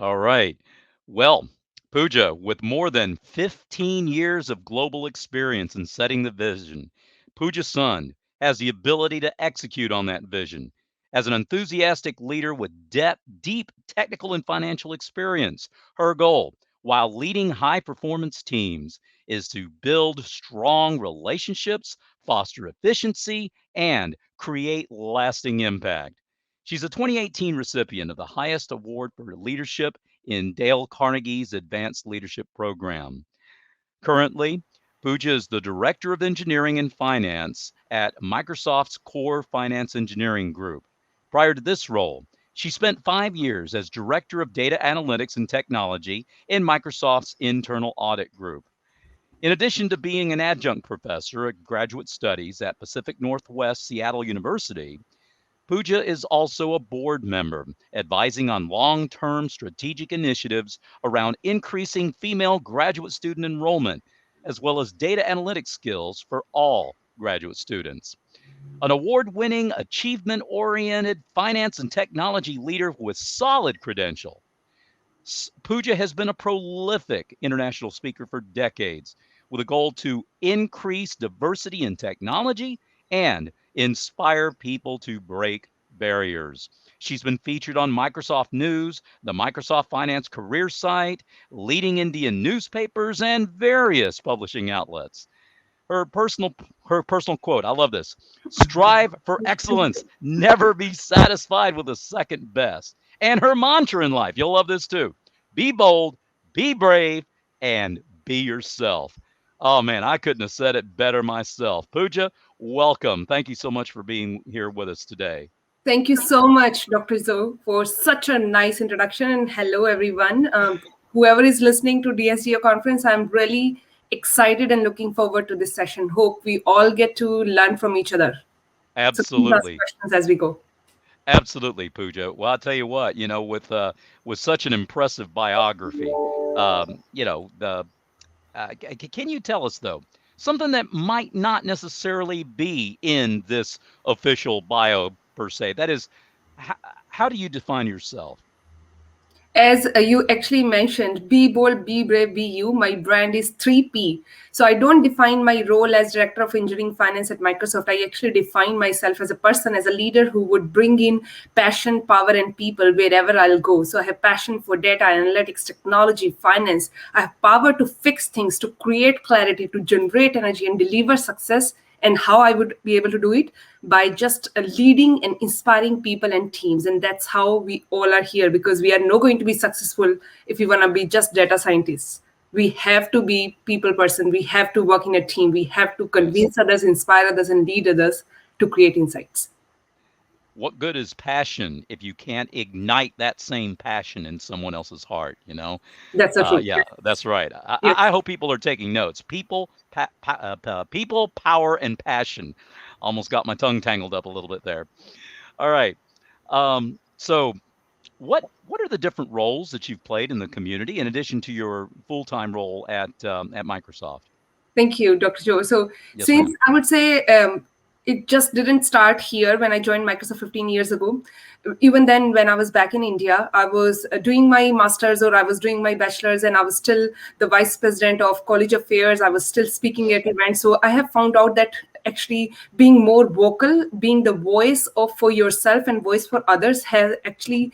All right. Well, Pooja, with more than 15 years of global experience in setting the vision, Pooja Sund has the ability to execute on that vision. As an enthusiastic leader with deep technical and financial experience, her goal, while leading high performance teams, is to build strong relationships, foster efficiency, and create lasting impact. She's a 2018 recipient of the highest award for leadership in Dale Carnegie's Advanced Leadership Program. Currently, Pooja is the Director of Engineering and Finance at Microsoft's Core Finance Engineering Group. Prior to this role, she spent 5 years as Director of Data Analytics and Technology in Microsoft's Internal Audit Group. In addition to being an adjunct professor at graduate studies at Pacific Northwest Seattle University, Pooja is also a board member, advising on long term strategic initiatives around increasing female graduate student enrollment, as well as data analytics skills for all graduate students. An award winning, achievement oriented finance and technology leader with solid credential. Pooja has been a prolific international speaker for decades with a goal to increase diversity in technology and inspire people to break barriers. She's been featured on Microsoft News, the Microsoft Finance career site, leading Indian newspapers, and various publishing outlets. Her personal her personal quote, I love this. Strive for excellence, never be satisfied with the second best. And her mantra in life, you'll love this too. Be bold, be brave, and be yourself. Oh man, I couldn't have said it better myself. Pooja, welcome. Thank you so much for being here with us today. Thank you so much, Dr. Zoe, for such a nice introduction. And hello, everyone. Whoever is listening to DSGO conference, I'm really excited and looking forward to this session. Hope we all get to learn from each other. So please ask Absolutely. questions as we go. Absolutely, Pooja. Well, I'll tell you what, with such an impressive biography, the can you tell us though something that might not necessarily be in this official bio per se? That is, how, how do you define yourself? As you actually mentioned, be bold, be brave, be you. My brand is 3P. So I don't define my role as Director of Engineering Finance at Microsoft. I actually define myself as a person, as a leader who would bring in passion, power, and people wherever I'll go. So I have passion for data, analytics, technology, finance. I have power to fix things, to create clarity, to generate energy, and deliver success. And how I would be able to do it by just leading and inspiring people and teams. And that's how we all are here, because we are not going to be successful if we want to be just data scientists. We have to be people person. We have to work in a team. We have to Yes. convince others, inspire others, and lead others to create insights. What good is passion if you can't ignite that same passion in someone else's heart? That's the truth. Yeah, that's right. Yes. I hope people are taking notes. People, power, and passion. Almost got my tongue tangled up a little bit there. All right. So, what are the different roles that you've played in the community in addition to your full-time role at Microsoft? Thank you, Dr. Joe. So, Yes, since ma'am. I would say it just didn't start here when I joined Microsoft 15 years ago. Even then, when I was back in India, I was doing my master's or I was doing my bachelor's, and I was still the vice president of college affairs. I was still speaking at events. So, I have found out that actually being more vocal, being the voice of for yourself and voice for others, has actually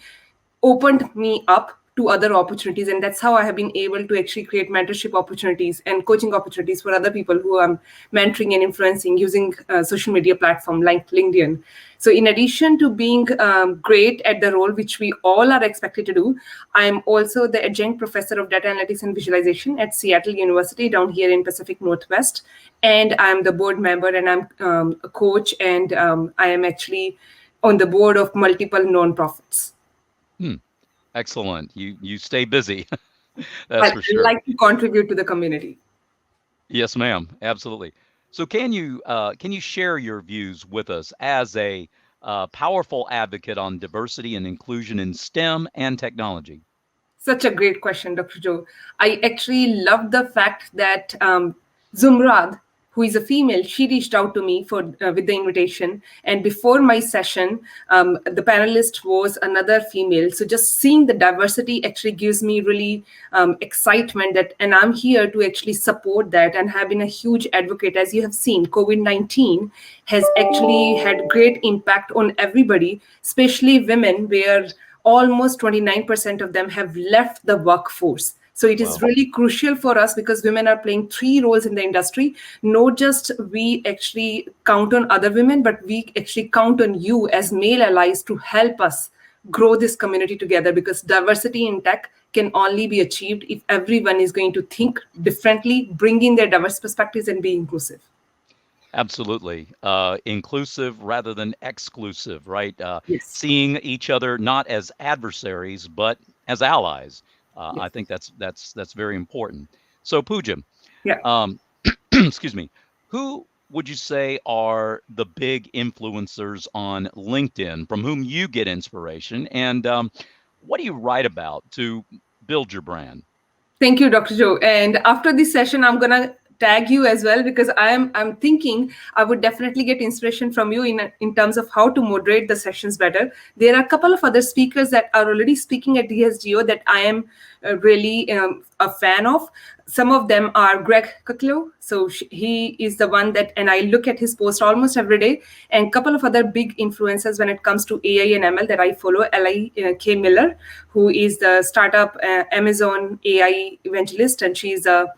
opened me up to other opportunities, and that's how I have been able to actually create mentorship opportunities and coaching opportunities for other people who I'm mentoring and influencing using social media platform like LinkedIn. So in addition to being great at the role which we all are expected to do, I'm also the adjunct professor of data analytics and visualization at Seattle University down here in Pacific Northwest, and I'm the board member, and I'm a coach, and I am actually on the board of multiple nonprofits. Hmm. Excellent. You stay busy. I That's for sure. like to contribute to the community. Yes, ma'am. Absolutely. So can you share your views with us as a powerful advocate on diversity and inclusion in STEM and technology? Such a great question, Dr. Joe. I actually love the fact that Zumrad, who is a female, she reached out to me for with the invitation. And before my session, the panelist was another female. So just seeing the diversity actually gives me really excitement that, and I'm here to actually support that and have been a huge advocate. As you have seen, COVID-19 has actually had great impact on everybody, especially women, where almost 29% of them have left the workforce. So it is really crucial for us because women are playing three roles in the industry. Not just we actually count on other women, but we actually count on you as male allies to help us grow this community together, because diversity in tech can only be achieved if everyone is going to think differently, bring in their diverse perspectives, and be inclusive. Absolutely. Inclusive rather than exclusive, right? Yes. Seeing each other not as adversaries, but as allies. Yes. I think that's very important. So Pooja, Yeah. excuse me, who would you say are the big influencers on LinkedIn from whom you get inspiration? And what do you write about to build your brand? Thank you, Dr. Joe. And after this session, I'm gonna tag you as well, because I'm thinking I would definitely get inspiration from you in terms of how to moderate the sessions better. There are a couple of other speakers that are already speaking at DSGO that I am really a fan of. Some of them are Greg Kuklo. So he is the one that, and I look at his post almost every day, and a couple of other big influencers when it comes to AI and ML that I follow. K. Miller, who is the startup Amazon AI evangelist, and she's a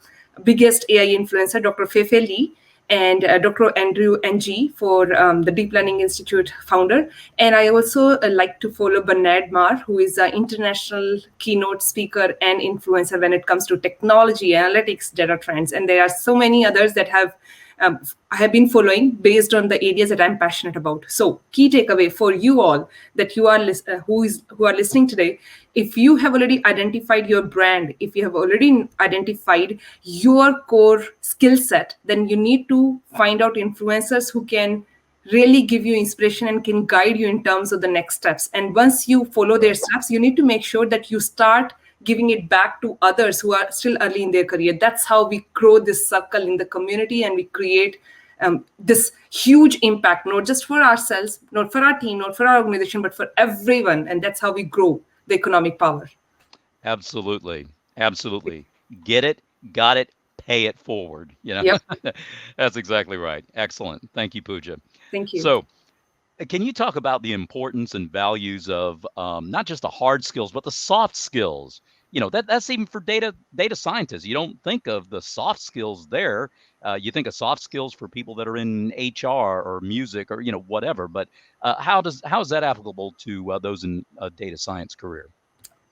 biggest AI influencer, Dr. Feifei Li, and Dr. Andrew Ng for the Deep Learning Institute founder. And I also like to follow Bernard Marr, who is an international keynote speaker and influencer when it comes to technology, analytics, data trends. And there are so many others that I have been following based on the areas that I'm passionate about. So key takeaway for you all that you are who are listening today, if you have already identified your brand, if you have already identified your core skill set, then you need to find out influencers who can really give you inspiration and can guide you in terms of the next steps. And once you follow their steps, you need to make sure that you start giving it back to others who are still early in their career. That's how we grow this circle in the community, and we create this huge impact, not just for ourselves, not for our team, not for our organization, but for everyone. And that's how we grow the economic power. Absolutely. Absolutely. Get it, got it, pay it forward. Yep. That's exactly right. Excellent. Thank you, Pooja. Thank you. So, can you talk about the importance and values of not just the hard skills, but the soft skills? That's even for data scientists. You don't think of the soft skills there. You think of soft skills for people that are in HR or music or whatever. But how is that applicable to those in a data science career?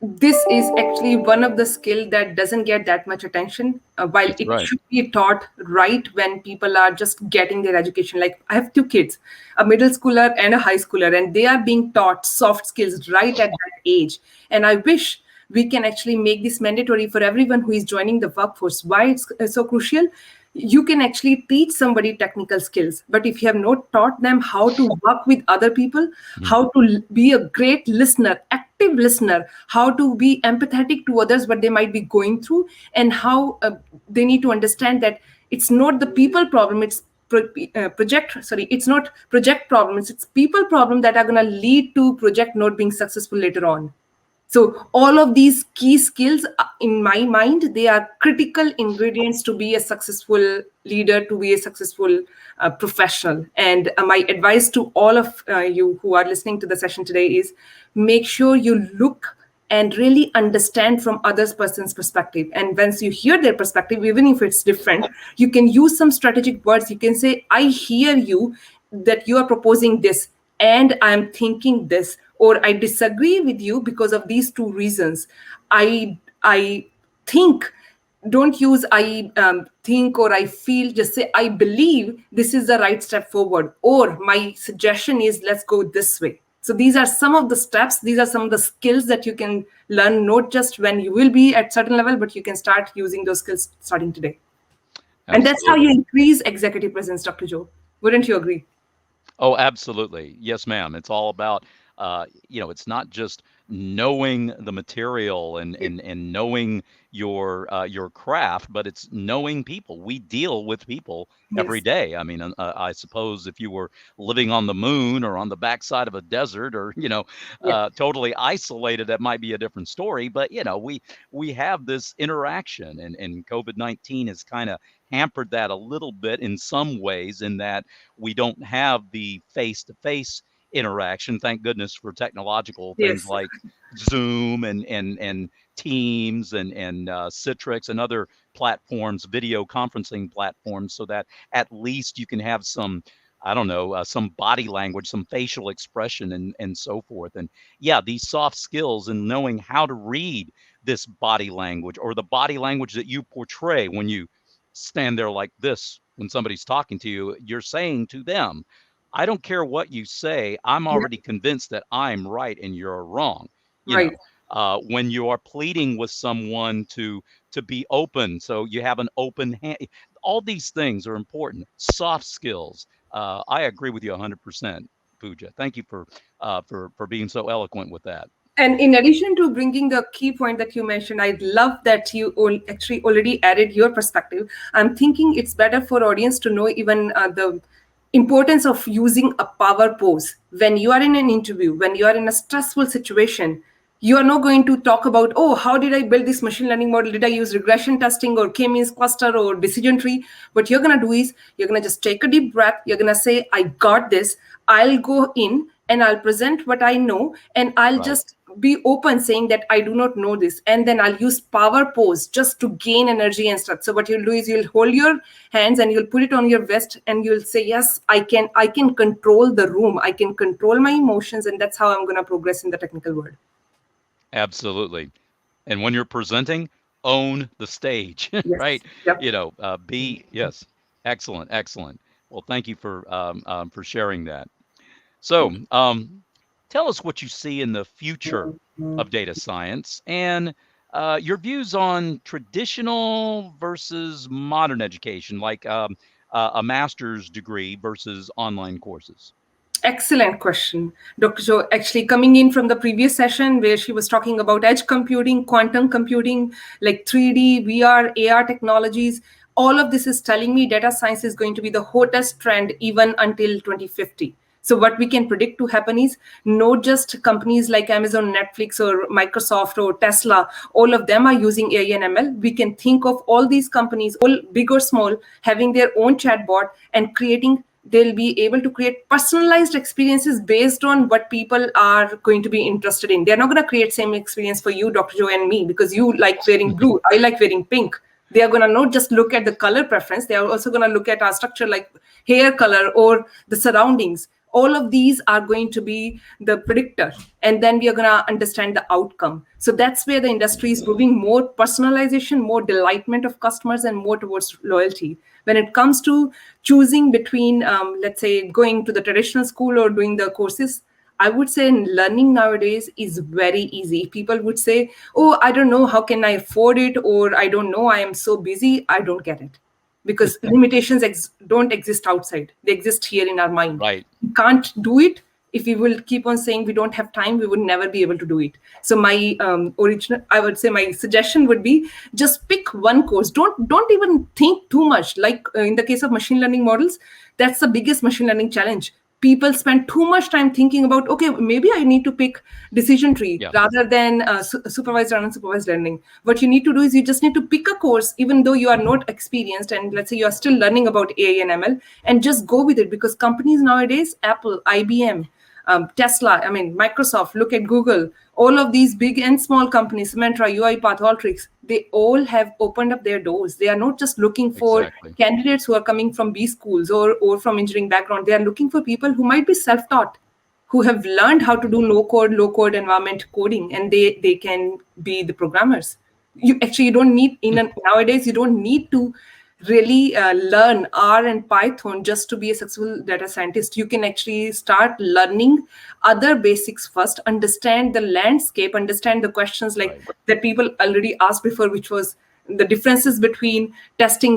This is actually one of the skills that doesn't get that much attention, while That's it right. should be taught right when people are just getting their education. Like I have two kids, a middle schooler and a high schooler, and they are being taught soft skills right at that age. And I wish we can actually make this mandatory for everyone who is joining the workforce. Why it's so crucial? You can actually teach somebody technical skills, but if you have not taught them how to work with other people, how to be a great listener, active listener, how to be empathetic to others, what they might be going through, and how they need to understand that it's not the people problem, it's it's not project problems, it's people problem that are going to lead to project not being successful later on. So all of these key skills, in my mind, they are critical ingredients to be a successful leader, to be a successful professional. And my advice to all of you who are listening to the session today is make sure you look and really understand from others person's perspective. And once you hear their perspective, even if it's different, you can use some strategic words. You can say, I hear you that you are proposing this, and I'm thinking this, or I disagree with you because of these two reasons. I think, don't use I think or I feel, just say I believe this is the right step forward, or my suggestion is let's go this way. So these are some of the steps, these are some of the skills that you can learn, not just when you will be at certain level, but you can start using those skills starting today. Absolutely. And that's how you increase executive presence, Dr. Joe. Wouldn't you agree? Oh, absolutely. Yes, ma'am. It's all about It's not just knowing the material and knowing your craft, but it's knowing people. We deal with people every Yes. day. I mean, I suppose if you were living on the moon or on the backside of a desert or Yeah. totally isolated, that might be a different story. But we have this interaction, and COVID-19 has kind of hampered that a little bit in some ways, in that we don't have the face-to-face interaction. Thank goodness for technological things Yes. like Zoom and Teams and Citrix and other platforms, video conferencing platforms, so that at least you can have some, I don't know, some body language, some facial expression, and so forth. And yeah, these soft skills and knowing how to read this body language, or the body language that you portray when you stand there like this when somebody's talking to you, you're saying to them, I don't care what you say. I'm Yeah. already convinced that I'm right and you're wrong. You Right. know, when you are pleading with someone to be open, so you have an open hand. All these things are important. Soft skills. I agree with you 100%, Pooja. Thank you for being so eloquent with that. And in addition to bringing the key point that you mentioned, I love that you all actually already added your perspective. I'm thinking it's better for audience to know even the importance of using a power pose when you are in an interview, when you are in a stressful situation. You are not going to talk about, oh, how did I build this machine learning model? Did I use regression testing or k-means cluster or decision tree? What you're going to do is you're going to just take a deep breath. You're going to say, I got this. I'll go in and I'll present what I know, and I'll Right. just be open saying that I do not know this. And then I'll use power pose just to gain energy and stuff. So what you'll do is you'll hold your hands and you'll put it on your vest and you'll say, yes, I can control the room. I can control my emotions. And that's how I'm going to progress in the technical world. Absolutely. And when you're presenting, own the stage, Yes. right? Yep. Yes, excellent, excellent. Well, thank you for sharing that. So, tell us what you see in the future of data science, and your views on traditional versus modern education, like a master's degree versus online courses. Excellent question, Dr. Joe. Actually, coming in from the previous session where she was talking about edge computing, quantum computing, like 3D, VR, AR technologies, all of this is telling me data science is going to be the hottest trend even until 2050. So what we can predict to happen is not just companies like Amazon, Netflix, or Microsoft, or Tesla, all of them are using AI and ML. We can think of all these companies, all big or small, having their own chatbot and creating, they'll be able to create personalized experiences based on what people are going to be interested in. They're not going to create same experience for you, Dr. Joe, and me, because you like wearing blue, I like wearing pink. They are going to not just look at the color preference, they are also going to look at our structure, like hair color or the surroundings. All of these are going to be the predictor, and then we are going to understand the outcome. So that's where the industry is moving: more personalization, more delightment of customers, and more towards loyalty. When it comes to choosing between, let's say, going to the traditional school or doing the courses, I would say learning nowadays is very easy. People would say, oh, I don't know, how can I afford it? Or I don't know, I am so busy. I don't get it. Because limitations don't exist outside. They exist here in our mind. Right. We can't do it. If we will keep on saying we don't have time, we would never be able to do it. So my I would say my suggestion would be just pick one course. Don't even think too much. Like in the case of machine learning models, that's the biggest machine learning challenge. People spend too much time thinking about, okay, maybe I need to pick decision tree Yeah. rather than supervised or unsupervised learning. What you need to do is you just need to pick a course, even though you are not experienced, and let's say you are still learning about AI and ML, and just go with it. Because companies nowadays, Apple, IBM, Tesla, I mean, Microsoft, look at Google, all of these big and small companies, Mentra, UiPath, Alteryx, they all have opened up their doors. They are not just looking for Exactly. candidates who are coming from B schools or from engineering background. They are looking for people who might be self-taught, who have learned how to do no code, low code environment coding, and they can be the programmers. You don't need, nowadays you don't need to really learn R and Python just to be a successful data scientist. You can actually start learning other basics first, understand the landscape, understand the questions like Right. that people already asked before, which was the differences between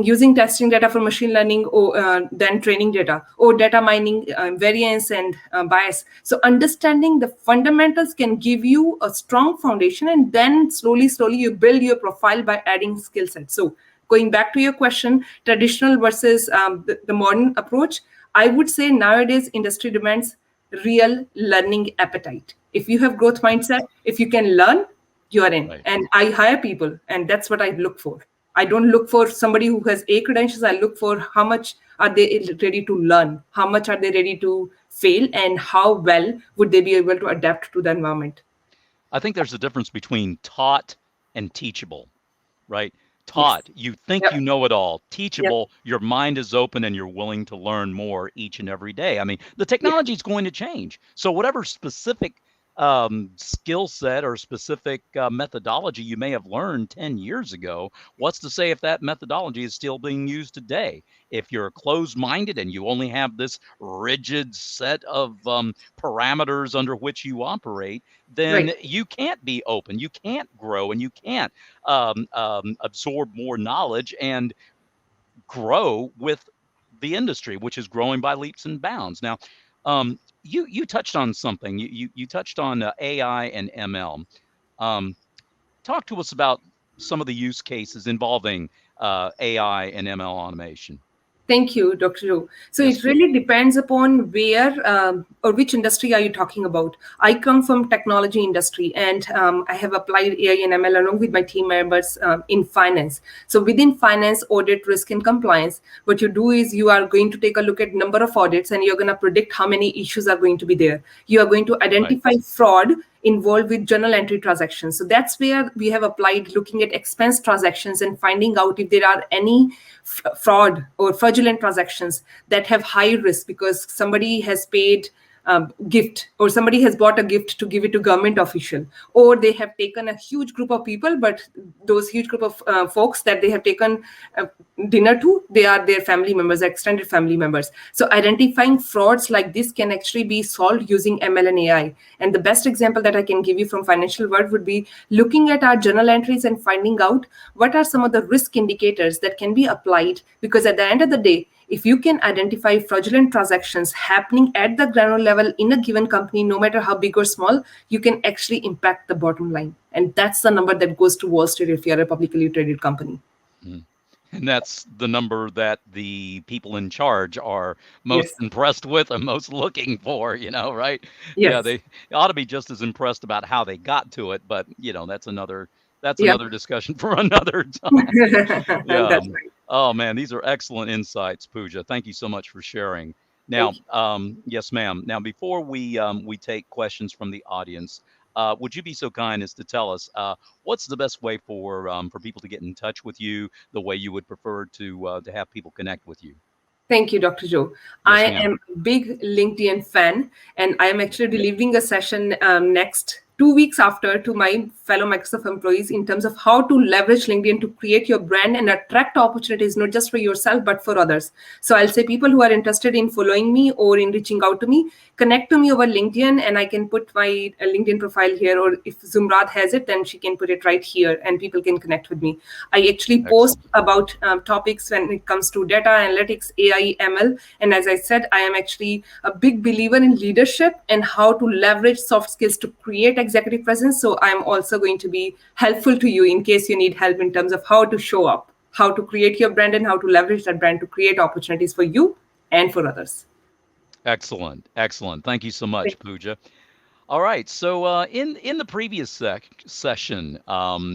using testing data for machine learning or then training data, or data mining, variance and bias. So understanding the fundamentals can give you a strong foundation, and then slowly you build your profile by adding skill sets. So going back to your question, traditional versus the modern approach, I would say nowadays industry demands real learning appetite. If you have growth mindset, if you can learn, you are in. Right. And I hire people, and that's what I look for. I don't look for somebody who has A credentials. I look for how much are they ready to learn, how much are they ready to fail, and how well would they be able to adapt to the environment. I think there's a difference between taught and teachable, right? Yes. Taught, you think you Yep. know it all. Yep. Teachable, your mind is open and you're willing to learn more each and every day. I mean, the Yeah. technology is going to change. So, whatever specific skill set or specific methodology you may have learned 10 years ago, what's to say if that methodology is still being used today? If you're closed minded and you only have this rigid set of parameters under which you operate, then Right. you can't be open, you can't grow, and you can't absorb more knowledge and grow with the industry, which is growing by leaps and bounds. Now, you touched on something. You touched on AI and ML. Um, Talk to us about some of the use cases involving AI and ML automation. Thank you, Dr. Joe. So Yes, it ma'am. really depends upon where or which industry are you talking about. I come from technology industry, and I have applied AI and ML along with my team members in finance. So within finance, audit, risk, and compliance, what you do is you are going to take a look at number of audits, and you're going to predict how many issues are going to be there. You are going to Right. identify fraud involved with journal entry transactions. So that's where we have applied looking at expense transactions and finding out if there are any fraud or fraudulent transactions that have high risk because somebody has paid gift, or somebody has bought a gift to give it to government official, or they have taken a huge group of people, but those huge group of folks that they have taken dinner to, they are their family members, extended family members. So identifying frauds like this can actually be solved using ML and AI. And the best example that I can give you from financial world would be looking at our journal entries and finding out what are some of the risk indicators that can be applied, because at the end of the day, if you can identify fraudulent transactions happening at the granular level in a given company, no matter how big or small, you can actually impact the bottom line. And that's the number that goes to Wall Street if you're a publicly traded company. Mhm. And that's the number that the people in charge are most Yes. impressed with and most looking for, right? Yeah, Yes. they ought to be just as impressed about how they got to it, but that's Yeah. another discussion for another time. Yeah. That's right. Oh man, these are excellent insights, Pooja. Thank you so much for sharing. Now, Thank you. yes, ma'am. Now, before we take questions from the audience, would you be so kind as to tell us what's the best way for people to get in touch with you, the way you would prefer to have people connect with you? Thank you, Dr. Joe. Yes, I ma'am. am a big LinkedIn fan, and I am actually delivering a session next 2 weeks after to my fellow Microsoft employees in terms of how to leverage LinkedIn to create your brand and attract opportunities, not just for yourself, but for others. So I'll say people who are interested in following me or in reaching out to me, connect to me over LinkedIn, and I can put my LinkedIn profile here, or if Zumrad has it, then she can put it right here and people can connect with me. I actually post Excellent. about topics when it comes to data analytics, AI, ML. And as I said, I am actually a big believer in leadership and how to leverage soft skills to create executive presence. So I'm also going to be helpful to you in case you need help in terms of how to show up, how to create your brand, and how to leverage that brand to create opportunities for you and for others. Excellent. Excellent. Thank you so much, Pooja. All right. So in the previous session,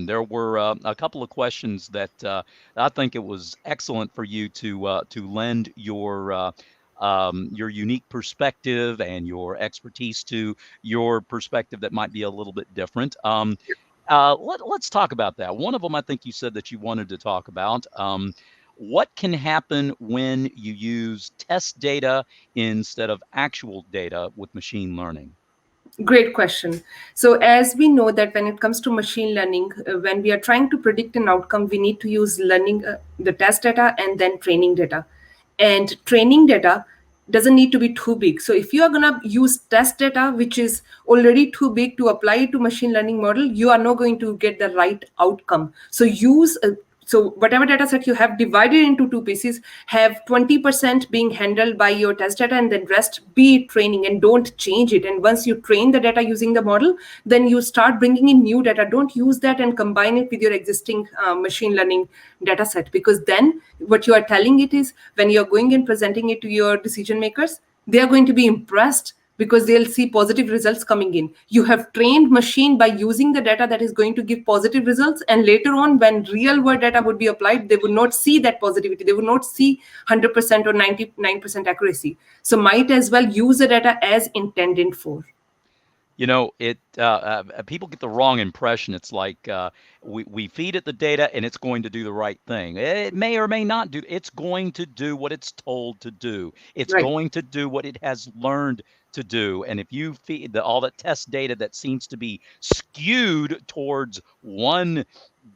there were a couple of questions that I think it was excellent for you to lend your unique perspective and your expertise to your perspective that might be a little bit different. Let's talk about that. One of them, I think you said that you wanted to talk about. What can happen when you use test data instead of actual data with machine learning? Great question. So, as we know that when it comes to machine learning, when we are trying to predict an outcome, we need to use learning, the test data, and then training data. And training data doesn't need to be too big. So, if you are going to use test data, which is already too big to apply to machine learning model, you are not going to get the right outcome. So, use So whatever data set you have divided into two pieces, have 20% being handled by your test data, and then rest be training, and don't change it. And once you train the data using the model, then you start bringing in new data. Don't use that and combine it with your existing machine learning data set, because then what you are telling it is, when you're going and presenting it to your decision makers, they are going to be impressed, because they'll see positive results coming in. You have trained machine by using the data that is going to give positive results, and later on when real world data would be applied, they would not see that positivity. They would not see 100% or 99% accuracy. So might as well use the data as intended for. People get the wrong impression. It's like we feed it the data and it's going to do the right thing. It may or may not do. It's going to do what it's told to do. It's Right. going to do what it has learned to do. And if you feed all that test data that seems to be skewed towards one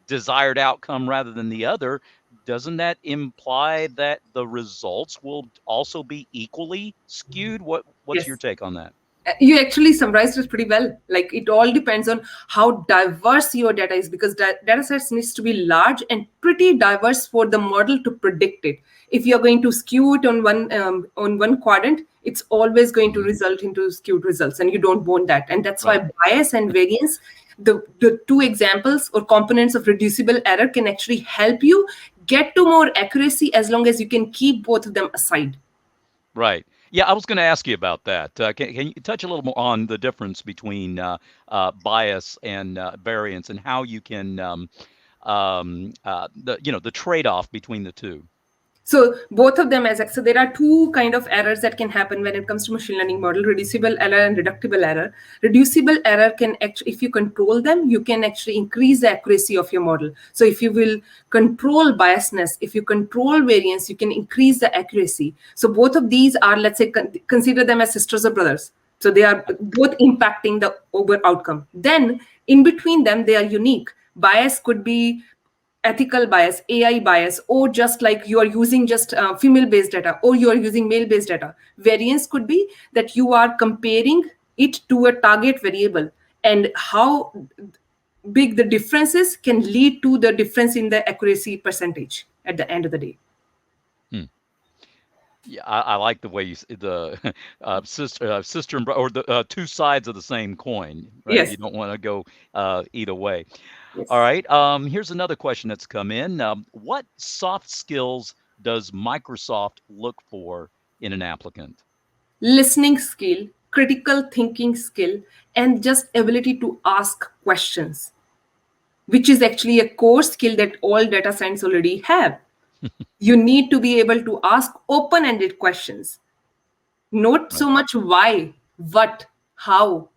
desired outcome rather than the other, doesn't that imply that the results will also be equally skewed? What's your Yes. take on that? You actually summarized it pretty well. Like, it all depends on how diverse your data is, because data sets needs to be large and pretty diverse for the model to predict it. If you're going to skew it on one quadrant, it's always going to Mhm. result into skewed results, and you don't want that. And that's Right. why bias and variance, the two examples or components of reducible error, can actually help you get to more accuracy, as long as you can keep both of them aside. Right. Yeah, I was going to ask you about that. Can you touch a little more on the difference between bias and variance, and how you can the trade-off between the two? So both of them, so there are two kind of errors that can happen when it comes to machine learning model: reducible error and reductible error. Reducible error can actually, if you control them, you can actually increase the accuracy of your model. So if you will control biasness, if you control variance, you can increase the accuracy. So both of these are, let's say, consider them as sisters or brothers. So they are both impacting the over outcome. Then in between them, they are unique. Bias could be ethical bias, AI bias, or just like you are using just female based data, or you are using male based data. Variance could be that you are comparing it to a target variable, and how big the differences can lead to the difference in the accuracy percentage at the end of the day. Hmm. Yeah, I like the way the sister and or the two sides of the same coin, right? Yes. You don't want to go either way. All Yes. right. Here's another question that's come in. What soft skills does Microsoft look for in an applicant? Listening skill, critical thinking skill, and just ability to ask questions, which is actually a core skill that all data science already have. You need to be able to ask open-ended questions, not so Right. much why, what, how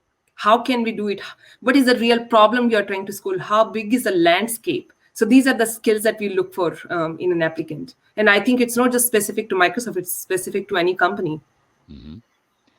can we do it, what is the real problem you are trying to solve, how big is the landscape. So these are the skills that we look for in an applicant. And I think it's not just specific to Microsoft, it's specific to any company. Hmm.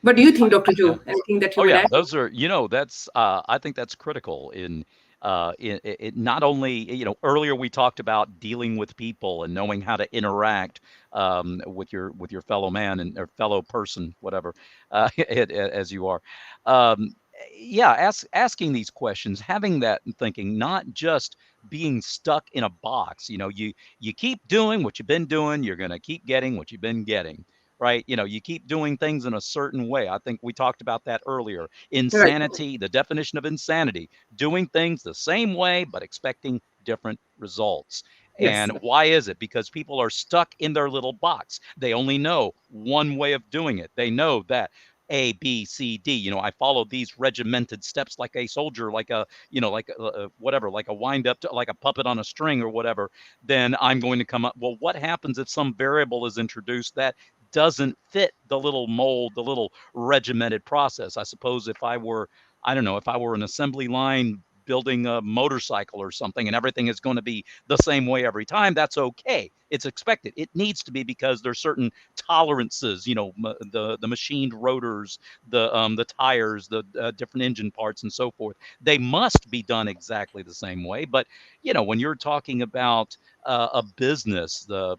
What do you think, Dr. Yeah. Joe? Anything that you Oh would yeah, add? those are, that's I think that's critical in it, not only, earlier we talked about dealing with people and knowing how to interact with your fellow man and or fellow person, whatever, as you are. Um, yeah, asking these questions, having that thinking, not just being stuck in a box. You keep doing what you've been doing, you're going to keep getting what you've been getting. Right. You keep doing things in a certain way. I think we talked about that earlier. Right. Insanity, the definition of insanity, doing things the same way, but expecting different results. Yes. And why is it? Because people are stuck in their little box. They only know one way of doing it. They know that A, B, C, D. I follow these regimented steps like a soldier, like like whatever, like a wind up, like a puppet on a string or whatever. Then I'm going to come up. Well, what happens if some variable is introduced that doesn't fit the little mold, the little regimented process? I suppose if I were, I don't know, if I were an assembly line building a motorcycle or something and everything is going to be the same way every time, that's okay. It's expected. It needs to be, because there's certain tolerances, the machined rotors, the tires, the different engine parts and so forth. They must be done exactly the same way. But when you're talking about a business, the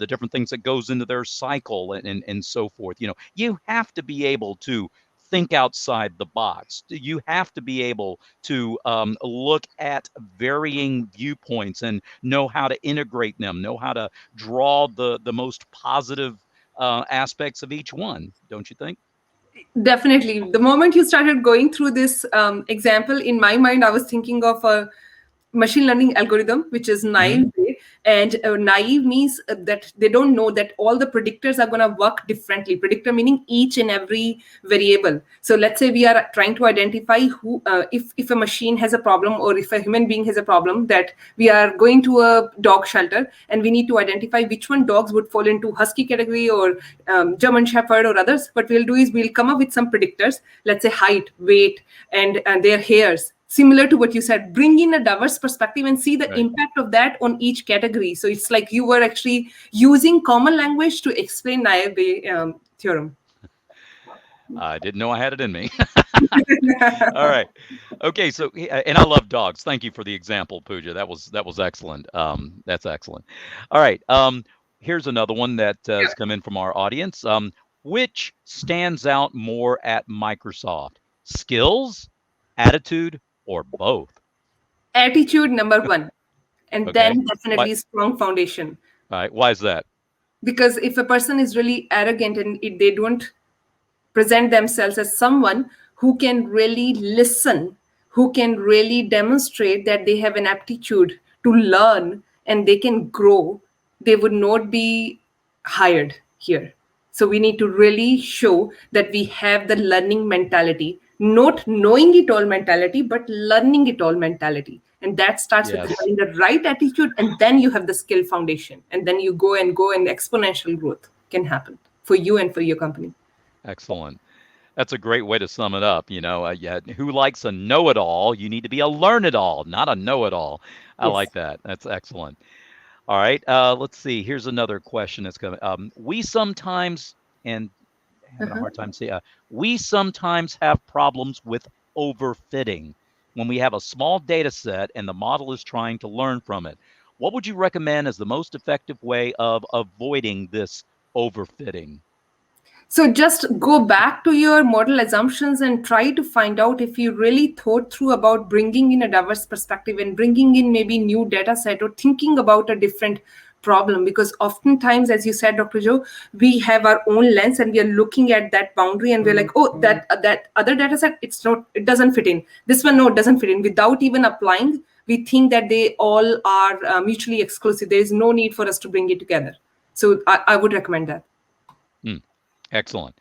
different things that goes into their cycle and so forth. You have to be able to think outside the box. You have to be able to look at varying viewpoints and know how to integrate them, know how to draw the most positive aspects of each one, don't you think? Definitely. The moment you started going through this example, in my mind, I was thinking of a machine learning algorithm, which is Hmm. naive. And naive means that they don't know that all the predictors are going to work differently. Predictor meaning each and every variable. So let's say we are trying to identify who, if a machine has a problem or if a human being has a problem, that we are going to a dog shelter and we need to identify which one dogs would fall into husky category or German Shepherd or others. What we'll do is we'll come up with some predictors, let's say height, weight, and their hairs, similar to what you said. Bring in a diverse perspective and see the Right. impact of that on each category. So it's like you were actually using common language to explain naive Bayes theorem. I didn't know I had it in me. All right. Okay. So, and I love dogs. Thank you for the example, Pooja. That was excellent. That's excellent. All right. Here's another one that has come in from our audience. Which stands out more at Microsoft? Skills, attitude, or both? Attitude number one, and Okay. then Why? definitely strong foundation. All right. Why is that? Because if a person is really arrogant and they don't present themselves as someone who can really listen, who can really demonstrate that they have an aptitude to learn and they can grow, they would not be hired here. So we need to really show that we have the learning mentality, not knowing it all mentality, but learning it all mentality. And that starts with Yes. having the right attitude, and then you have the skill foundation, and then you go, and exponential growth can happen for you and for your company. Excellent. That's a great way to sum it up. Yeah, who likes a know-it-all? You need to be a learn-it-all, not a know-it-all. I Yes. like that. That's excellent. All right. Let's see. Here's another question that's coming. We sometimes, and having a Uh-huh. hard time saying, we sometimes have problems with overfitting when we have a small data set and the model is trying to learn from it. What would you recommend as the most effective way of avoiding this overfitting? So just go back to your model assumptions and try to find out if you really thought through about bringing in a diverse perspective and bringing in maybe new data set or thinking about a different problem. Because oftentimes, as you said, Dr. Joe, we have our own lens and we are looking at that boundary and we're like, oh, that other data set, it doesn't fit in. This one, no, it doesn't fit in. Without even applying, we think that they all are mutually exclusive. There is no need for us to bring it together. So I would recommend that. Hmm, excellent.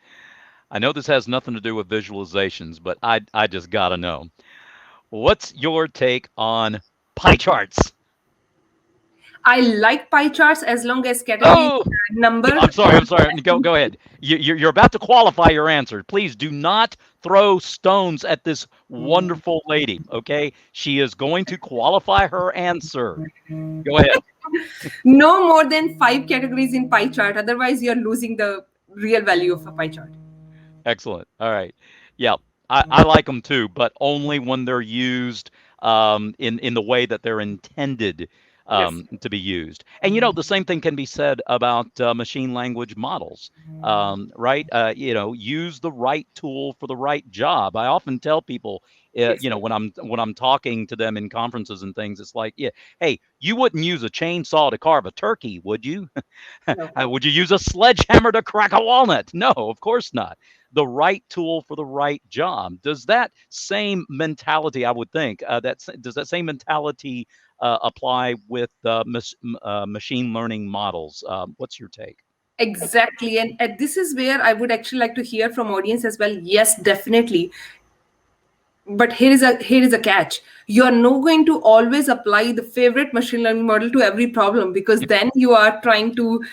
I know this has nothing to do with visualizations, but I just got to know. What's your take on pie charts? I like pie charts as long as category Oh, number. I'm sorry. I'm sorry. Go ahead. You're about to qualify your answer. Please do not throw stones at this wonderful lady. Okay, she is going to qualify her answer. Go ahead. No more than 5 categories in pie chart. Otherwise, you're losing the real value of a pie chart. Excellent. All right. Yeah, I like them too, but only when they're used in the way that they're intended Yes. to be used. And the same thing can be said about machine language models, right? Use the right tool for the right job. I often tell people, Yes. when I'm talking to them in conferences and things, it's like, yeah, hey, you wouldn't use a chainsaw to carve a turkey, would you? No. Would you use a sledgehammer to crack a walnut? No, of course not. The right tool for the right job. Does that same mentality, I would think, does that same mentality apply with machine learning models? What's your take? Exactly. And this is where I would actually like to hear from audience as well. Yes, definitely. But here is a catch. You are not going to always apply the favorite machine learning model to every problem, because then you are trying to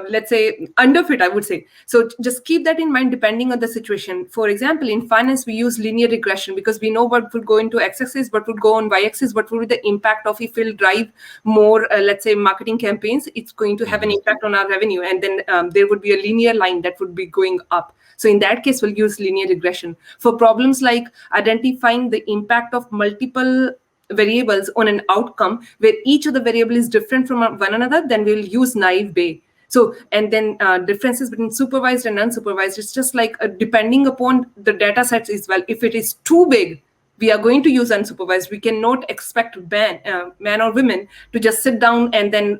let's say underfit, I would say. So just keep that in mind depending on the situation. For example, in finance we use linear regression because we know what would go into x-axis, what would go on y-axis, what would be the impact of if we'll drive more let's say marketing campaigns, it's going to have an Hmm. impact on our revenue, and then there would be a linear line that would be going up. So in that case, we'll use linear regression. For problems like identifying the impact of multiple variables on an outcome where each of the variable is different from one another, then we'll use naive Bayes. So, and then differences between supervised and unsupervised, it's just like depending upon the data sets as well. If it is too big, we are going to use unsupervised. We cannot expect man or women to just sit down and then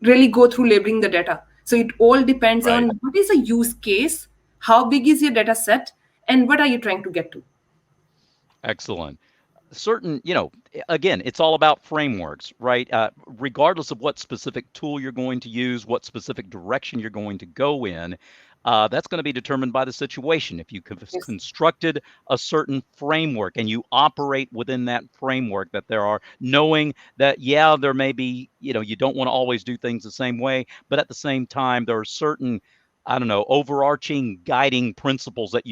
really go through labeling the data. So it all depends Right. on what is a use case, how big is your data set, and what are you trying to get to. Excellent. Certain, again, it's all about frameworks, right? Regardless of what specific tool you're going to use, what specific direction you're going to go in, that's going to be determined by the situation. If you have Yes. constructed a certain framework and you operate within that framework, that there are knowing that, yeah, there may be, you don't want to always do things the same way, but at the same time, there are certain, I don't know, overarching guiding principles that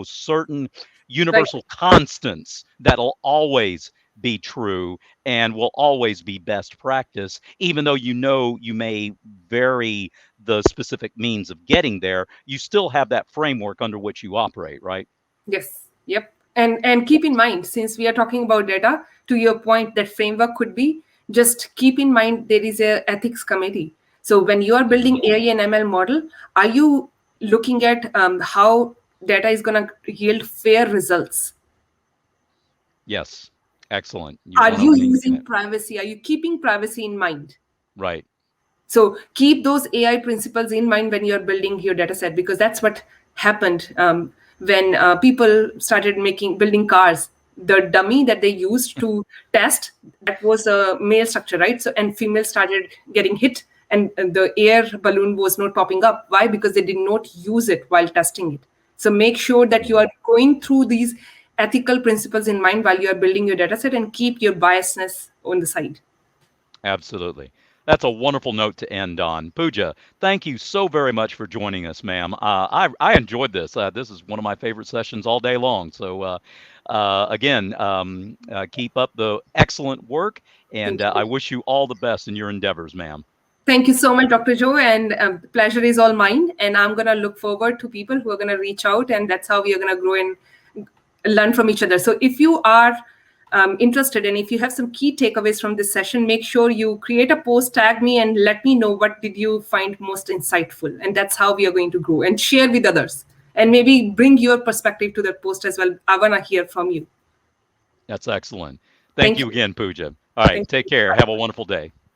certain Right. universal constants that'll always be true and will always be best practice, even though you may vary the specific means of getting there, you still have that framework under which you operate, right? Yes. Yep. And keep in mind, since we are talking about data, to your point, that framework could be, just keep in mind there is a ethics committee. So when you are building AI and ML model, are you looking at how data is going to yield fair results? Yes. Excellent. You Are want to you maintain using it. privacy? Are you keeping privacy in mind? Right. So keep those AI principles in mind when you're building your data set, because that's what happened when people started building cars. The dummy that they used to test, that was a male structure, right? So, and females started getting hit, and the air balloon was not popping up. Why? Because they did not use it while testing it. So make sure that you Mhm. are going through these ethical principles in mind while you are building your data set, and keep your biasness on the side. Absolutely. That's a wonderful note to end on. Pooja, thank you so very much for joining us, ma'am. I enjoyed this. This is one of my favorite sessions all day long. So, again, keep up the excellent work, and Thank I you. wish you all the best in your endeavors, ma'am. Thank you so much, Dr. Joe. And the pleasure is all mine. And I'm going to look forward to people who are going to reach out. And that's how we are going to grow and learn from each other. So if you are interested, and if you have some key takeaways from this session, make sure you create a post, tag me, and let me know what did you find most insightful. And that's how we are going to grow, and share with others. And maybe bring your perspective to that post as well. I want to hear from you. That's excellent. Thank Thank you you. again, Pooja. All right, Thank take you. care. Have a wonderful day.